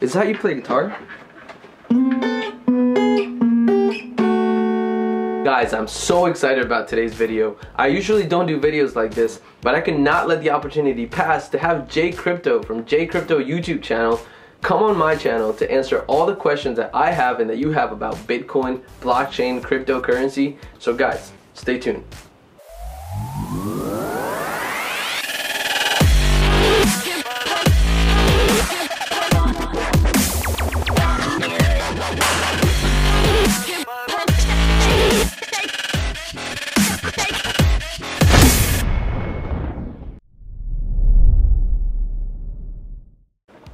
Is that how you play guitar? Guys, I'm so excited about today's video. I usually don't do videos like this, but I cannot let the opportunity pass to have Jay Crypto from Jay Crypto YouTube channel come on my channel to answer all the questions that I have and that you have about Bitcoin, blockchain, cryptocurrency. So guys, stay tuned.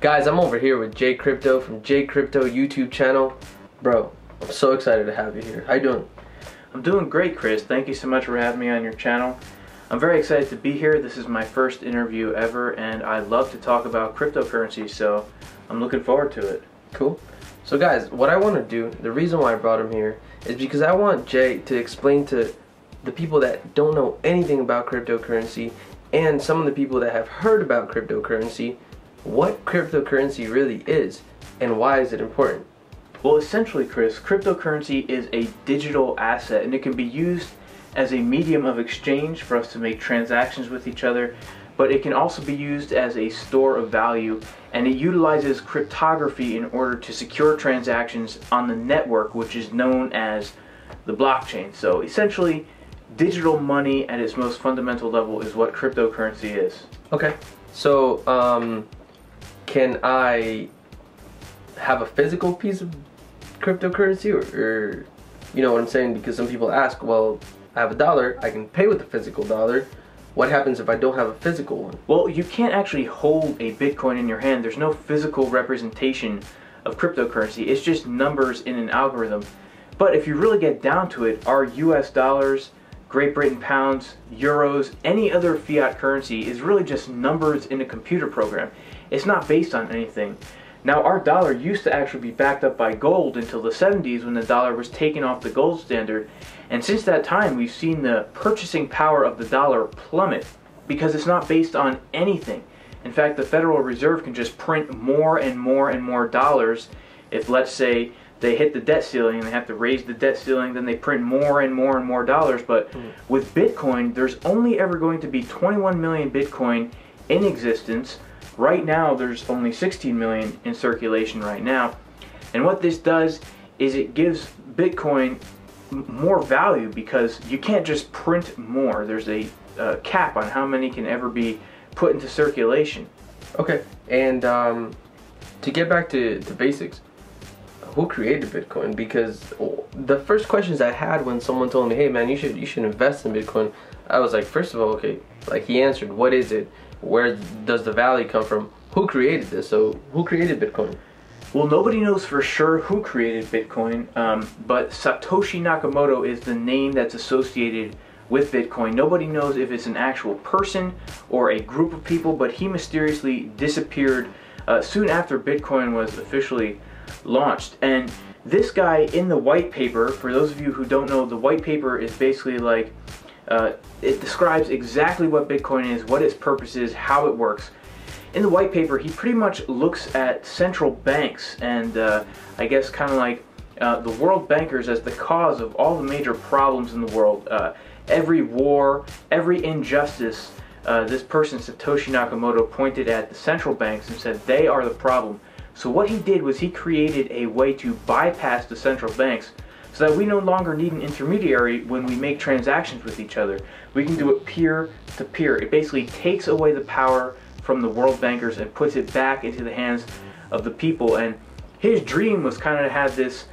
Guys, I'm over here with Jay Crypto from Jay Crypto YouTube channel. Bro, I'm so excited to have you here. How you doing? I'm doing great, Chris. Thank you so much for having me on your channel. I'm very excited to be here. This is my first interview ever, and I love to talk about cryptocurrency, so I'm looking forward to it. Cool. So guys, what I want to do, the reason why I brought him here, is because I want Jay to explain to the people that don't know anything about cryptocurrency and some of the people that have heard about cryptocurrency what cryptocurrency really is and why is it important. Well, essentially, Chris, cryptocurrency is a digital asset, and it can be used as a medium of exchange for us to make transactions with each other, but it can also be used as a store of value, and it utilizes cryptography in order to secure transactions on the network, which is known as the blockchain. So essentially, digital money at its most fundamental level is what cryptocurrency is. Okay, so can I have a physical piece of cryptocurrency or you know what I'm saying? Because some people ask, well, I have $1, I can pay with a physical dollar. What happens if I don't have a physical one? Well, you can't actually hold a Bitcoin in your hand. There's no physical representation of cryptocurrency. It's just numbers in an algorithm. But if you really get down to it, our US dollars, Great Britain pounds, euros, any other fiat currency is really just numbers in a computer program. It's not based on anything. Now, our dollar used to actually be backed up by gold until the 70s when the dollar was taken off the gold standard. And since that time, we've seen the purchasing power of the dollar plummet because it's not based on anything. In fact, the Federal Reserve can just print more and more and more dollars. If, let's say, they hit the debt ceiling and they have to raise the debt ceiling, then they print more and more and more dollars. But with Bitcoin, there's only ever going to be 21 million Bitcoin in existence. Right now, there's only 16 million in circulation right now. And what this does is it gives Bitcoin more value because you can't just print more. There's a cap on how many can ever be put into circulation. Okay, and to get back to basics, who created Bitcoin? Because the first questions I had when someone told me, hey man, you should invest in Bitcoin, I was like, first of all, okay, like he answered, what is it? Where does the value come from? Who created this? So who created Bitcoin? Well, nobody knows for sure who created Bitcoin, but Satoshi Nakamoto is the name that's associated with Bitcoin. Nobody knows if it's an actual person or a group of people, but he mysteriously disappeared soon after Bitcoin was officially launched. And this guy in the white paper, for those of you who don't know, the white paper is basically like it describes exactly what Bitcoin is, what its purpose is, how it works. In the white paper, he pretty much looks at central banks and I guess kind of like the world bankers as the cause of all the major problems in the world. Every war, every injustice, this person, Satoshi Nakamoto, pointed at the central banks and said they are the problem. So what he did was he created a way to bypass the central banks so that we no longer need an intermediary when we make transactions with each other. We can do it peer to peer. It basically takes away the power from the world bankers and puts it back into the hands of the people. And his dream was kind of have this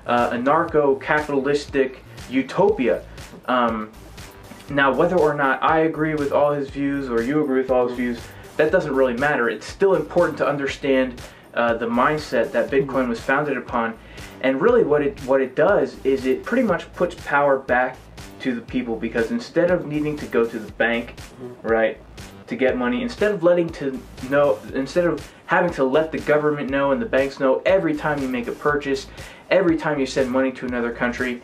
anarcho-capitalistic utopia. Now, whether or not I agree with all his views or you agree with all his views, that doesn't really matter. It's still important to understand the mindset that Bitcoin was founded upon. And really what it does is it pretty much puts power back to the people, because instead of needing to go to the bank, right, to get money, instead of having to let the government know and the banks know every time you make a purchase, every time you send money to another country,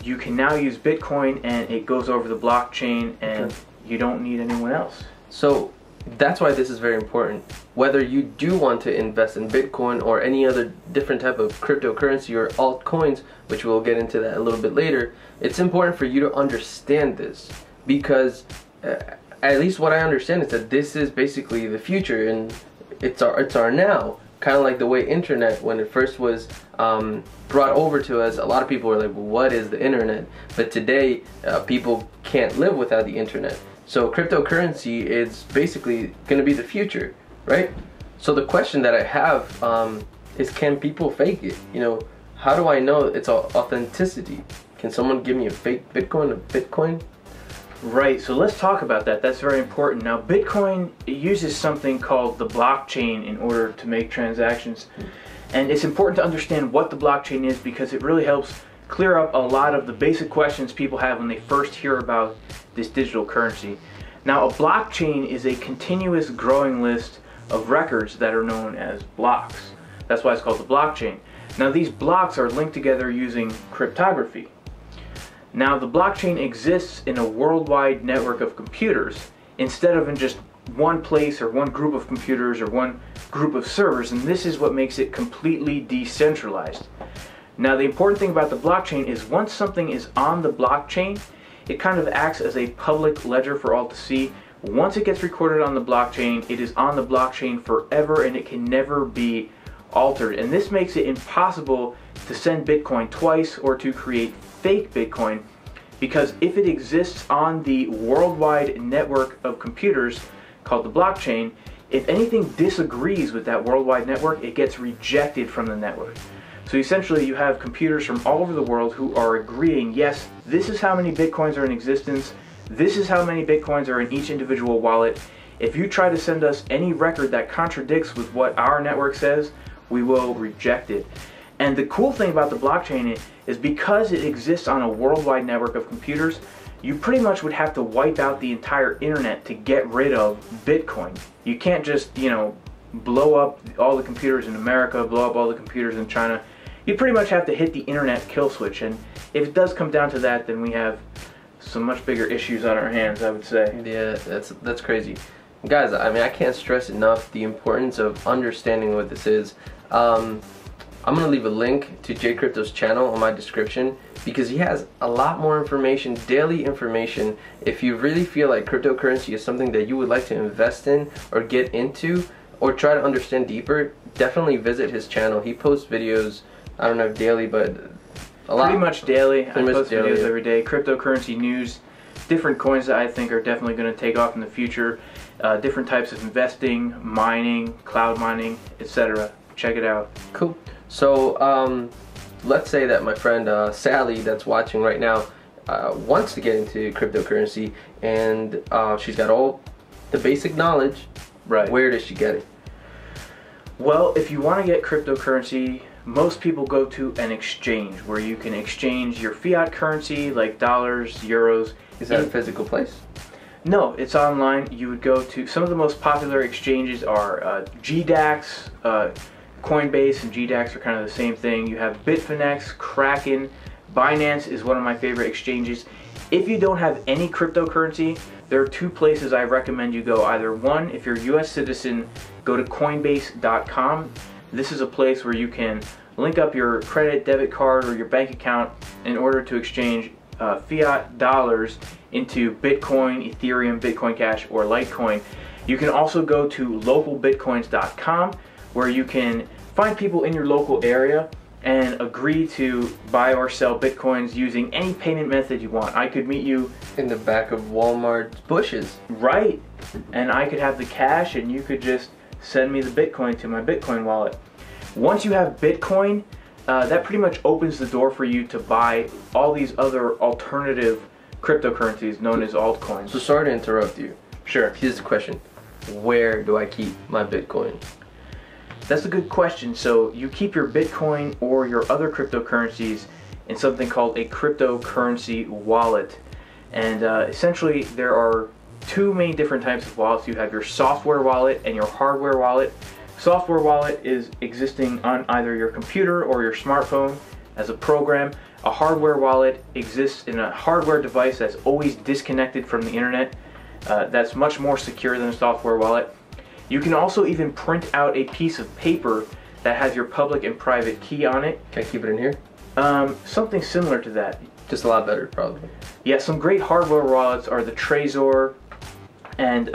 you can now use Bitcoin and it goes over the blockchain and you don't need anyone else. So That's why this is very important. Whether you do want to invest in Bitcoin or any other different type of cryptocurrency or altcoins, which we'll get into that a little bit later, it's important for you to understand this, because at least what I understand is that this is basically the future, and it's our now. Kind of like the way internet, when it first was brought over to us, a lot of people were like, well, what is the internet? But today, people can't live without the internet. So cryptocurrency is basically going to be the future, right? So the question that I have is, can people fake it? You know, how do I know its authenticity? Can someone give me a fake Bitcoin, a Bitcoin? Right, so let's talk about that. That's very important. Now, Bitcoin uses something called the blockchain in order to make transactions. And it's important to understand what the blockchain is, because it really helps clear up a lot of the basic questions people have when they first hear about this digital currency. Now, a blockchain is a continuous growing list of records that are known as blocks. That's why it's called the blockchain. Now, these blocks are linked together using cryptography. Now, the blockchain exists in a worldwide network of computers instead of in just one place or one group of computers or one group of servers, and this is what makes it completely decentralized. Now, the important thing about the blockchain is once something is on the blockchain, it kind of acts as a public ledger for all to see. Once it gets recorded on the blockchain, it is on the blockchain forever and it can never be altered. And this makes it impossible to send Bitcoin twice or to create fake Bitcoin, because if it exists on the worldwide network of computers called the blockchain, if anything disagrees with that worldwide network, it gets rejected from the network. So essentially you have computers from all over the world who are agreeing, yes, this is how many Bitcoins are in existence, this is how many Bitcoins are in each individual wallet. If you try to send us any record that contradicts with what our network says, we will reject it. And the cool thing about the blockchain is because it exists on a worldwide network of computers, you pretty much would have to wipe out the entire internet to get rid of Bitcoin. You can't just, blow up all the computers in America, blow up all the computers in China. You pretty much have to hit the internet kill switch. And if it does come down to that, then we have some much bigger issues on our hands, I would say. Yeah, that's crazy. Guys, I mean, I can't stress enough the importance of understanding what this is. I'm going to leave a link to Jay Crypto's channel on my description, because he has a lot more information, daily information. If you really feel like cryptocurrency is something that you would like to invest in or get into or try to understand deeper, definitely visit his channel. He posts videos, I don't know if daily, but a lot. Pretty much daily. I post daily, videos yeah. every day. Cryptocurrency news, different coins that I think are definitely going to take off in the future, different types of investing, mining, cloud mining, etc. Check it out. Cool. So let's say that my friend Sally that's watching right now wants to get into cryptocurrency, and she's got all the basic knowledge. Right. Where does she get it? Well, if you want to get cryptocurrency, most people go to an exchange where you can exchange your fiat currency like dollars, euros. Is that a physical place? No, it's online. You would go to some of the most popular exchanges are GDAX, Coinbase and GDAX are kind of the same thing. You have Bitfinex, Kraken, Binance is one of my favorite exchanges. If you don't have any cryptocurrency, there are two places I recommend you go. Either one, if you're a US citizen, go to coinbase.com. This is a place where you can link up your credit, debit card, or your bank account in order to exchange fiat dollars into Bitcoin, Ethereum, Bitcoin Cash, or Litecoin. You can also go to localbitcoins.com, where you can find people in your local area and agree to buy or sell Bitcoins using any payment method you want. I could meet you in the back of Walmart's bushes. Right. And I could have the cash and you could just send me the Bitcoin to my Bitcoin wallet. Once you have Bitcoin, that pretty much opens the door for you to buy all these other alternative cryptocurrencies known as altcoins. So sorry to interrupt you. Sure. Here's the question. Where do I keep my Bitcoin? That's a good question. So you keep your Bitcoin or your other cryptocurrencies in something called a cryptocurrency wallet. And essentially there are two main different types of wallets. You have your software wallet and your hardware wallet. Software wallet is existing on either your computer or your smartphone as a program. A hardware wallet exists in a hardware device that's always disconnected from the internet. That's much more secure than a software wallet. You can also even print out a piece of paper that has your public and private key on it. Can I keep it in here? Something similar to that. Just a lot better, probably. Yeah, some great hardware wallets are the Trezor and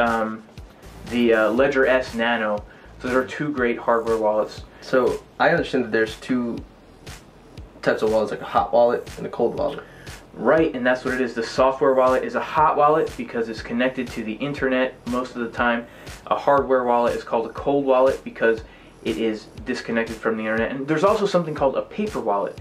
the Ledger S Nano. Those are two great hardware wallets. So I understand that there's two types of wallets, like a hot wallet and a cold wallet. Right, and that's what it is. The software wallet is a hot wallet because it's connected to the internet most of the time. A hardware wallet is called a cold wallet because it is disconnected from the internet. And there's also something called a paper wallet,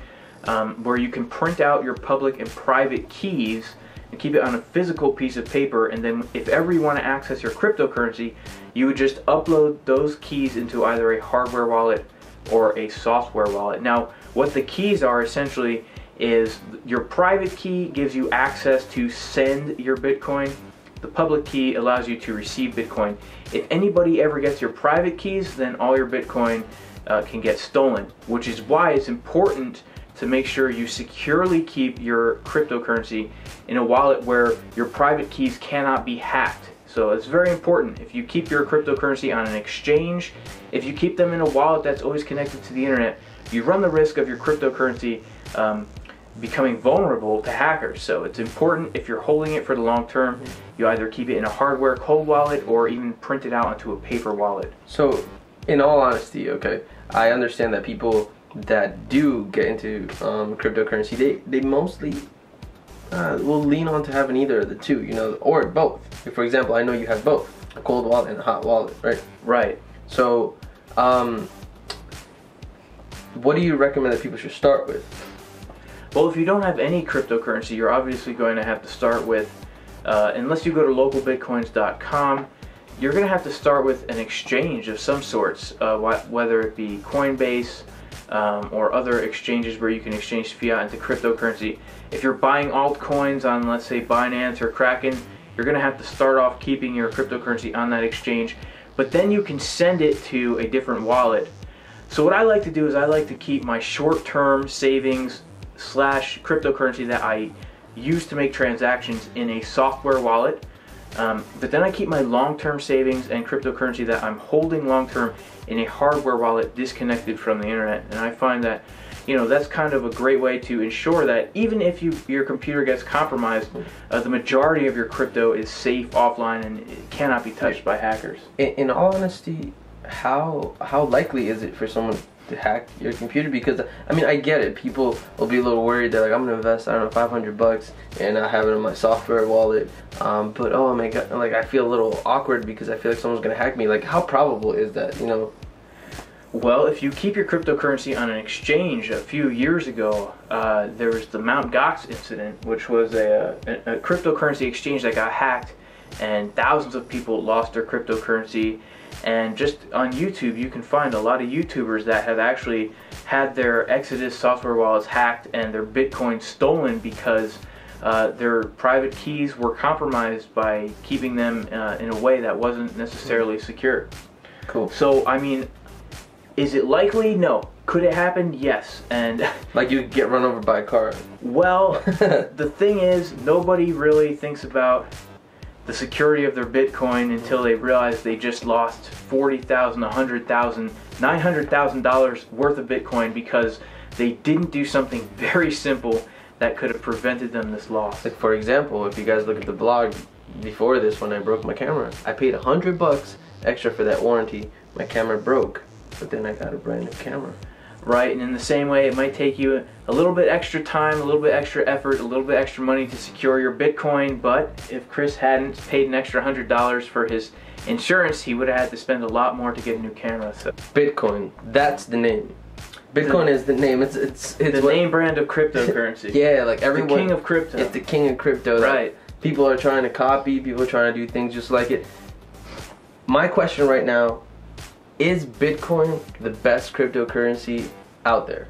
where you can print out your public and private keys and keep it on a physical piece of paper, and then if ever you want to access your cryptocurrency, you would just upload those keys into either a hardware wallet or a software wallet. Now, what the keys are essentially is your private key gives you access to send your Bitcoin. The public key allows you to receive Bitcoin. If anybody ever gets your private keys, then all your Bitcoin can get stolen, which is why it's important to make sure you securely keep your cryptocurrency in a wallet where your private keys cannot be hacked. So it's very important. If you keep your cryptocurrency on an exchange, if you keep them in a wallet that's always connected to the internet, you run the risk of your cryptocurrency becoming vulnerable to hackers. So it's important, if you're holding it for the long term, you either keep it in a hardware cold wallet or even print it out onto a paper wallet. So in all honesty, okay, I understand that people that do get into cryptocurrency, they mostly will lean on to having either of the two, you know, or both. For example, I know you have both, a cold wallet and a hot wallet, right? Right. So what do you recommend that people should start with? Well, if you don't have any cryptocurrency, you're obviously going to have to start with, unless you go to localbitcoins.com, you're going to have to start with an exchange of some sorts, whether it be Coinbase or other exchanges where you can exchange fiat into cryptocurrency. If you're buying altcoins on, let's say, Binance or Kraken, you're going to have to start off keeping your cryptocurrency on that exchange, but then you can send it to a different wallet. So what I like to do is I like to keep my short-term savings / cryptocurrency that I use to make transactions in a software wallet, but then I keep my long-term savings and cryptocurrency that I'm holding long-term in a hardware wallet disconnected from the internet. And I find that, you know, that's kind of a great way to ensure that even if your computer gets compromised, the majority of your crypto is safe offline and it cannot be touched by hackers. In all honesty, how likely is it for someone to hack your computer? Because I mean, I get it, people will be a little worried. They're like, I'm gonna invest, I don't know, $500 and I have it in my software wallet, but oh my god, like I feel a little awkward because I feel like someone's gonna hack me. Like, how probable is that, you know? Well, if you keep your cryptocurrency on an exchange, a few years ago, there was the Mt. Gox incident, which was a cryptocurrency exchange that got hacked, and thousands of people lost their cryptocurrency. And just on YouTube, you can find a lot of YouTubers that have actually had their Exodus software wallets hacked and their Bitcoin stolen because their private keys were compromised by keeping them in a way that wasn't necessarily secure. Cool. So, I mean, is it likely? No. Could it happen? Yes. And like you get run over by a car. Well, the thing is, nobody really thinks about the security of their Bitcoin until they realize they just lost $40,000, $100,000, $900,000 worth of Bitcoin because they didn't do something very simple that could have prevented them this loss. Like, for example, if you guys look at the blog before this, when I broke my camera, I paid $100 extra for that warranty. My camera broke, but then I got a brand new camera. Right, and in the same way, it might take you a little bit extra time, a little bit extra effort, a little bit extra money to secure your Bitcoin, but if Chris hadn't paid an extra $100 for his insurance, he would have had to spend a lot more to get a new camera. So Bitcoin, that's the name. Bitcoin is the name. It's the name brand of cryptocurrency. Yeah, like everyone. The king of crypto. It's the king of crypto. Right. People are trying to copy. People are trying to do things just like it. My question right now: is Bitcoin the best cryptocurrency out there?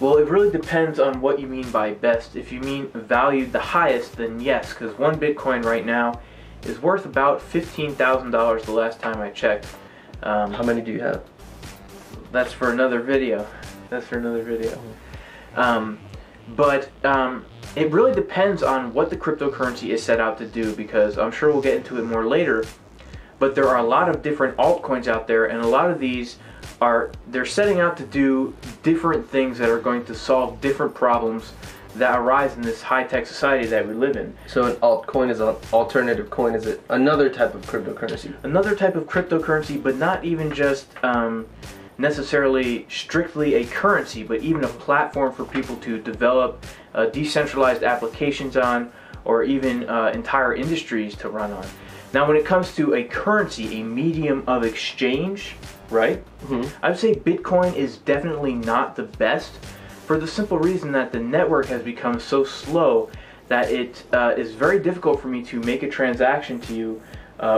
Well, it really depends on what you mean by best. If you mean valued the highest, then yes, because one Bitcoin right now is worth about $15,000 the last time I checked. How many do you have? That's for another video. That's for another video. It really depends on what the cryptocurrency is set out to do, because I'm sure we'll get into it more later, but there are a lot of different altcoins out there, and a lot of these they're setting out to do different things that are going to solve different problems that arise in this high-tech society that we live in. So an altcoin is an alternative coin. Is it another type of cryptocurrency? Another type of cryptocurrency, but not even just necessarily strictly a currency, but even a platform for people to develop decentralized applications on, or even entire industries to run on. Now, when it comes to a currency, a medium of exchange, right? I would say Bitcoin is definitely not the best, for the simple reason that the network has become so slow that it is very difficult for me to make a transaction to you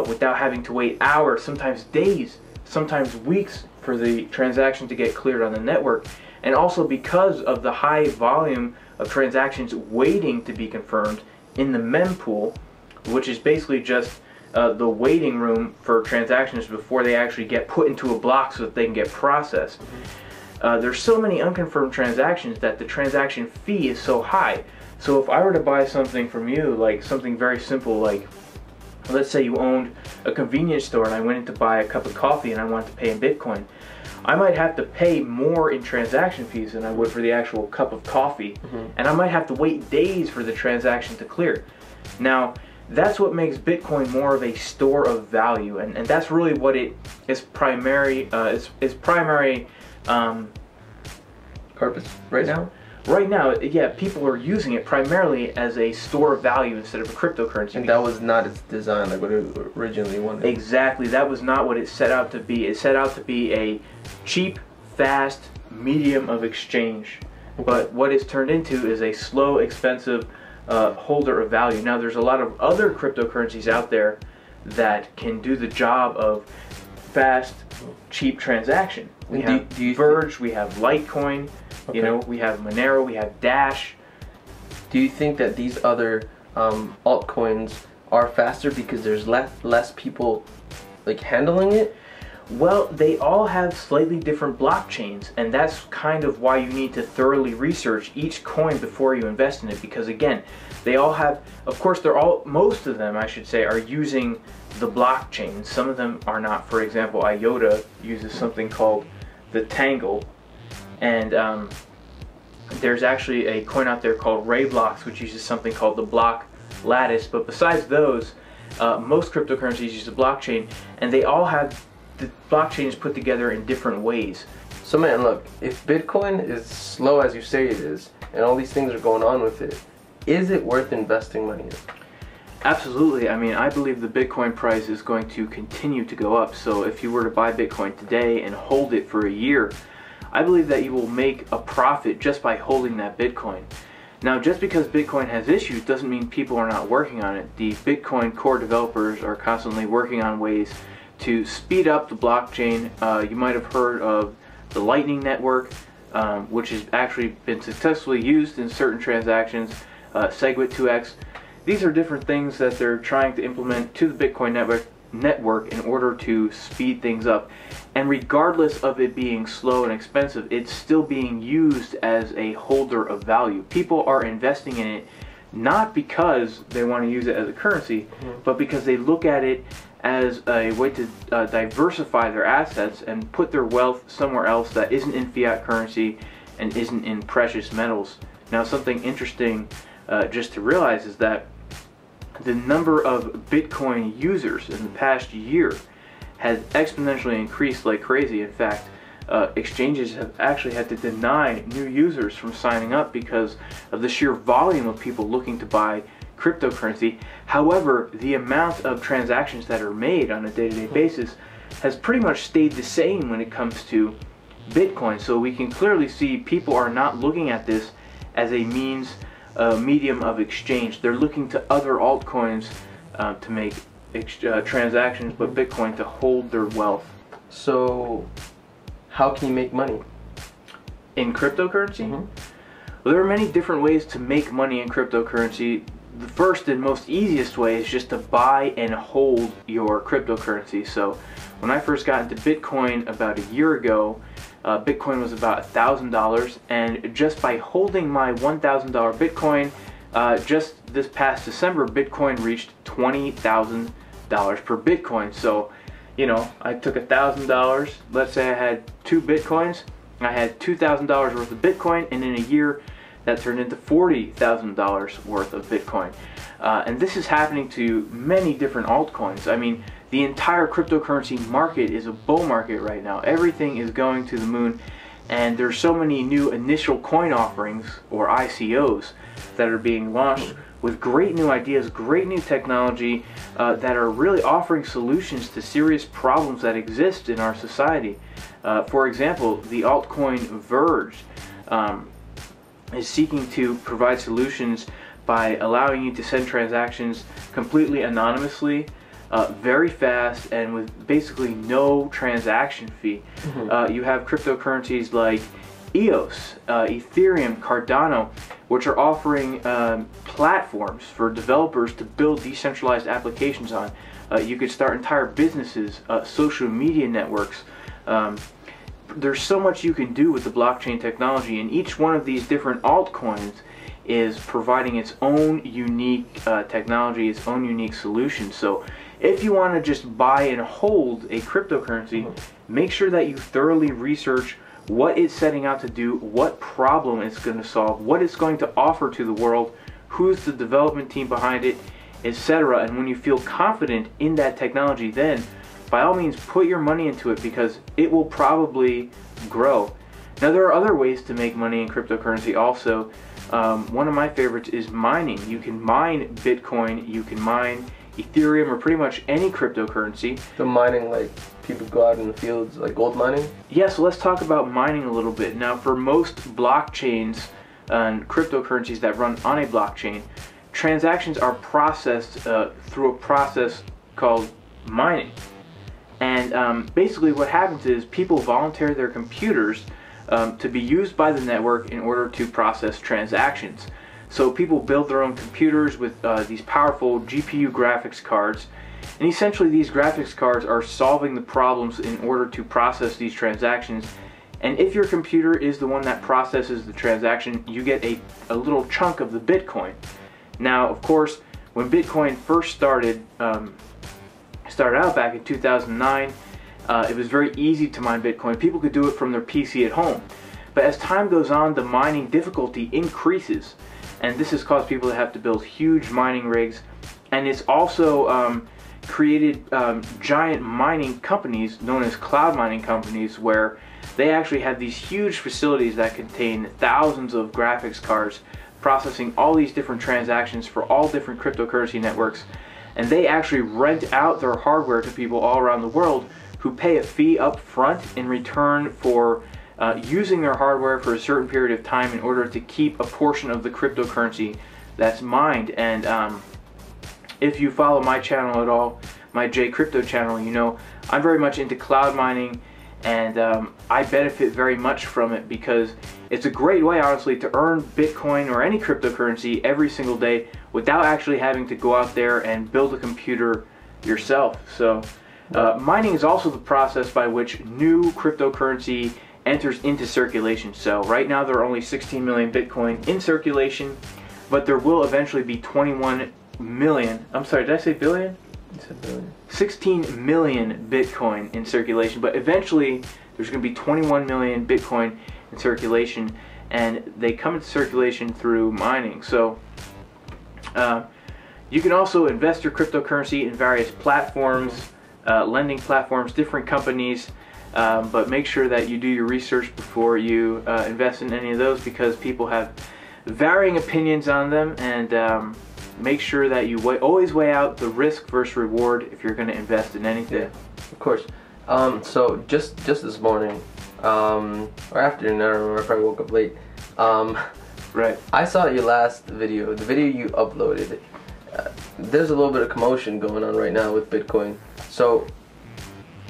without having to wait hours, sometimes days, sometimes weeks for the transaction to get cleared on the network. And also because of the high volume of transactions waiting to be confirmed in the mempool, which is basically just the waiting room for transactions before they actually get put into a block so that they can get processed. There's so many unconfirmed transactions that the transaction fee is so high. So if I were to buy something from you, like something very simple, like let's say you owned a convenience store and I went in to buy a cup of coffee and I wanted to pay in Bitcoin, I might have to pay more in transaction fees than I would for the actual cup of coffee, and I might have to wait days for the transaction to clear. Now, that's what makes Bitcoin more of a store of value, and that's really what it is primary Purpose right now? Right now, yeah, people are using it primarily as a store of value instead of a cryptocurrency. And that was not its design, like what it originally wanted. Exactly, that was not what it set out to be. It set out to be a cheap, fast medium of exchange. But what it's turned into is a slow, expensive holder of value. Now, there's a lot of other cryptocurrencies out there that can do the job of fast, cheap transaction. We have Verge, we have Litecoin, you know, we have Monero, we have Dash. Do you think that these other altcoins are faster because there's less people like handling it? Well, they all have slightly different blockchains, and that's kind of why you need to thoroughly research each coin before you invest in it, because again, they all have, of course, most of them, I should say, are using the blockchain. Some of them are not. For example, IOTA uses something called the Tangle, and there's actually a coin out there called Rayblocks, which uses something called the block lattice. But besides those, most cryptocurrencies use the blockchain, and they all have the blockchain is put together in different ways. So man, look, if Bitcoin is slow as you say it is, and all these things are going on with it, is it worth investing money in? Absolutely. I mean, I believe the Bitcoin price is going to continue to go up. So if you were to buy Bitcoin today and hold it for a year, I believe that you will make a profit just by holding that Bitcoin. Now, just because Bitcoin has issues doesn't mean people are not working on it. The Bitcoin core developers are constantly working on ways to speed up the blockchain. You might have heard of the Lightning Network, which has actually been successfully used in certain transactions, SegWit2x. These are different things that they're trying to implement to the Bitcoin network in order to speed things up. And regardless of it being slow and expensive, it's still being used as a holder of value. People are investing in it not because they want to use it as a currency, but because they look at it as a way to diversify their assets and put their wealth somewhere else that isn't in fiat currency and isn't in precious metals. Now, something interesting just to realize is that the number of Bitcoin users in the past year has exponentially increased like crazy. In fact, exchanges have actually had to deny new users from signing up because of the sheer volume of people looking to buy cryptocurrency. However, the amount of transactions that are made on a day-to-day basis has pretty much stayed the same when it comes to Bitcoin. So we can clearly see people are not looking at this as a medium of exchange. They're looking to other altcoins to make transactions, but Bitcoin to hold their wealth. So how can you make money in cryptocurrency? Well, there are many different ways to make money in cryptocurrency. The first and most easiest way is just to buy and hold your cryptocurrency. So when I first got into Bitcoin about a year ago, Bitcoin was about $1,000, and just by holding my $1,000 Bitcoin, Just this past December, Bitcoin reached $20,000 per Bitcoin. So, you know, I took $1,000. Let's say I had 2 Bitcoins. I had $2,000 worth of Bitcoin, and in a year, that turned into $40,000 worth of Bitcoin. And this is happening to many different altcoins. I mean, the entire cryptocurrency market is a bull market right now. Everything is going to the moon, and there's so many new initial coin offerings, or ICOs, that are being launched with great new ideas, great new technology that are really offering solutions to serious problems that exist in our society. For example, the altcoin Verge is seeking to provide solutions by allowing you to send transactions completely anonymously, very fast, and with basically no transaction fee. You have cryptocurrencies like EOS, Ethereum, Cardano, which are offering platforms for developers to build decentralized applications on. You could start entire businesses, social media networks. There's so much you can do with the blockchain technology, and each one of these different altcoins is providing its own unique technology, its own unique solution. So if you want to just buy and hold a cryptocurrency, make sure that you thoroughly research what it's setting out to do, what problem it's going to solve, what it's going to offer to the world, who's the development team behind it, etc. And when you feel confident in that technology, then by all means put your money into it, because it will probably grow. Now, there are other ways to make money in cryptocurrency also. One of my favorites is mining. You can mine Bitcoin, you can mine Ethereum, or pretty much any cryptocurrency. The mining, like people go out in the fields, like gold mining? Yeah, so let's talk about mining a little bit. Now, for most blockchains and cryptocurrencies that run on a blockchain, transactions are processed through a process called mining. And basically what happens is people volunteer their computers to be used by the network in order to process transactions. So people build their own computers with these powerful GPU graphics cards, and essentially these graphics cards are solving the problems in order to process these transactions. And if your computer is the one that processes the transaction, you get a little chunk of the Bitcoin. Now, of course, when Bitcoin first started out back in 2009, it was very easy to mine Bitcoin. People could do it from their PC at home. But as time goes on, the mining difficulty increases, and this has caused people to have to build huge mining rigs. And it's also created giant mining companies known as cloud mining companies, where they actually have these huge facilities that contain thousands of graphics cards processing all these different transactions for all different cryptocurrency networks. And they actually rent out their hardware to people all around the world who pay a fee up front in return for using their hardware for a certain period of time in order to keep a portion of the cryptocurrency that's mined. And if you follow my channel at all, my J Crypto channel, you know I'm very much into cloud mining, and I benefit very much from it because it's a great way, honestly, to earn Bitcoin or any cryptocurrency every single day without actually having to go out there and build a computer yourself. So mining is also the process by which new cryptocurrency enters into circulation. So right now there are only 16 million Bitcoin in circulation, but there will eventually be 21 million, I'm sorry, did I say billion? You said billion. 16 million Bitcoin in circulation, but eventually there's going to be 21 million Bitcoin in circulation, and they come into circulation through mining. So you can also invest your cryptocurrency in various platforms, lending platforms, different companies, but make sure that you do your research before you invest in any of those, because people have varying opinions on them, and make sure that you always weigh out the risk versus reward if you're going to invest in anything. Yeah, of course. So just this morning, or afternoon, I don't remember, I probably woke up late. Right. I saw your last video, the video you uploaded. There's a little bit of commotion going on right now with Bitcoin. So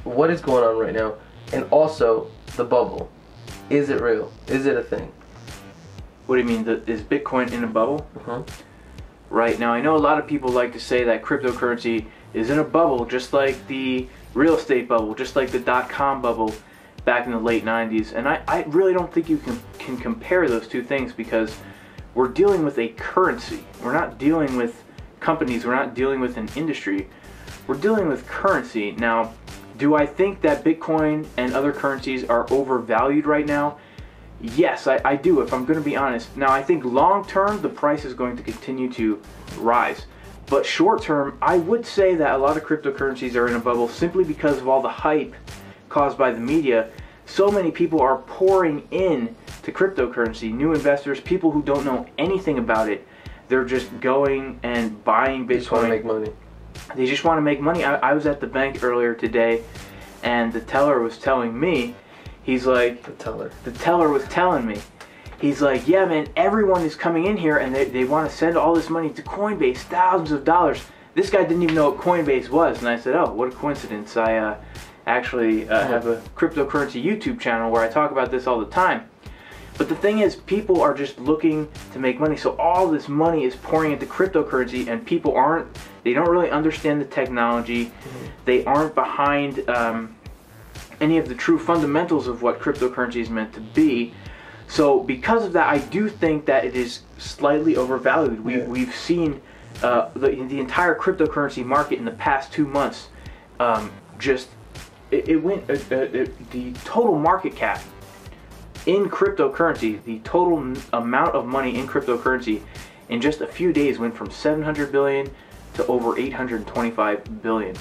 what is going on right now? And also the bubble. Is it real? Is it a thing? What do you mean? Is Bitcoin in a bubble? Right. Now, I know a lot of people like to say that cryptocurrency is in a bubble, just like the real estate bubble, just like the .com bubble back in the late 90s. And I really don't think you can compare those two things, because we're dealing with a currency. We're not dealing with companies. We're not dealing with an industry. We're dealing with currency. Now, do I think that Bitcoin and other currencies are overvalued right now? Yes, I do, if I'm going to be honest. Now, I think long term, the price is going to continue to rise. But short term, I would say that a lot of cryptocurrencies are in a bubble simply because of all the hype caused by the media. So many people are pouring in to cryptocurrency, new investors, people who don't know anything about it. They're just going and buying Bitcoin. They just want to make money. They just want to make money. I was at the bank earlier today, and the teller was telling me, he's like... The teller was telling me, he's like, yeah, man, everyone is coming in here, and they want to send all this money to Coinbase, thousands of dollars. This guy didn't even know what Coinbase was, and I said, oh, what a coincidence. I actually have a cryptocurrency YouTube channel where I talk about this all the time. But the thing is, people are just looking to make money. So all this money is pouring into cryptocurrency, and people they don't really understand the technology. They aren't behind any of the true fundamentals of what cryptocurrency is meant to be. So because of that, I do think that it is slightly overvalued. We've seen the entire cryptocurrency market in the past 2 months the total market cap in cryptocurrency, the total amount of money in cryptocurrency in just a few days went from 700 billion to over 825 billion.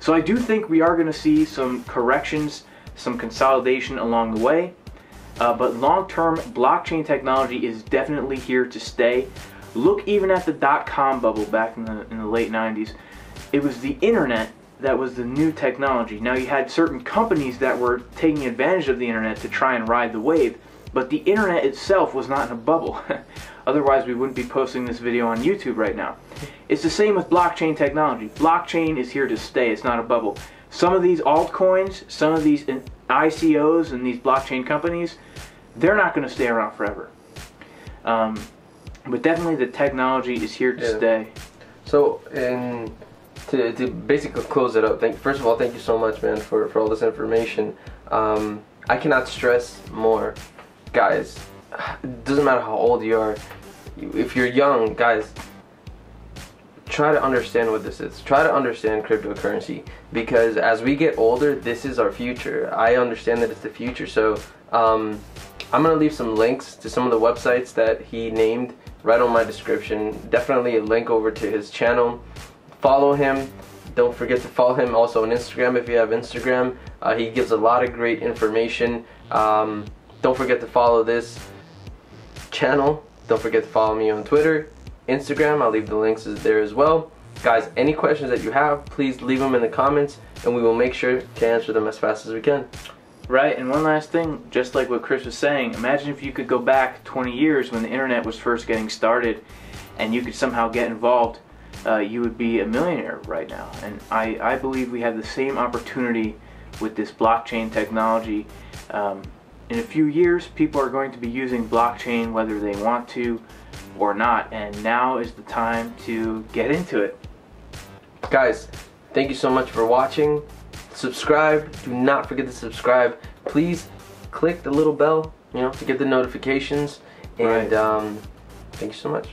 So I do think we are going to see some corrections, some consolidation along the way. But long-term, blockchain technology is definitely here to stay. Look even at the dot-com bubble back in the late 90s. It was the internet that was the new technology. Now, you had certain companies that were taking advantage of the internet to try and ride the wave, but the internet itself was not in a bubble. Otherwise, we wouldn't be posting this video on YouTube right now. It's the same with blockchain technology. Blockchain is here to stay. It's not a bubble. Some of these altcoins, some of these ICOs and these blockchain companies, they're not going to stay around forever. But definitely the technology is here to stay. So, to basically close it up, first of all, thank you so much, man, for all this information. I cannot stress more, guys. It doesn't matter how old you are. If you're young, guys, try to understand what this is. Try to understand cryptocurrency, because as we get older, this is our future. I understand that it's the future. So I'm gonna leave some links to some of the websites that he named right on my description. Definitely a link over to his channel. Follow him. Don't forget to follow him also on Instagram if you have Instagram. He gives a lot of great information. Don't forget to follow this channel. Don't forget to follow me on Twitter, Instagram. I'll leave the links there as well. Guys, any questions that you have, please leave them in the comments, and we will make sure to answer them as fast as we can. Right, and one last thing, just like what Chris was saying, imagine if you could go back 20 years when the internet was first getting started, and you could somehow get involved. You would be a millionaire right now. And I believe we have the same opportunity with this blockchain technology. In a few years, people are going to be using blockchain whether they want to or not, and now is the time to get into it. Guys, thank you so much for watching. Subscribe. Do not forget to subscribe. Please click the little bell, to get the notifications. And thank you so much.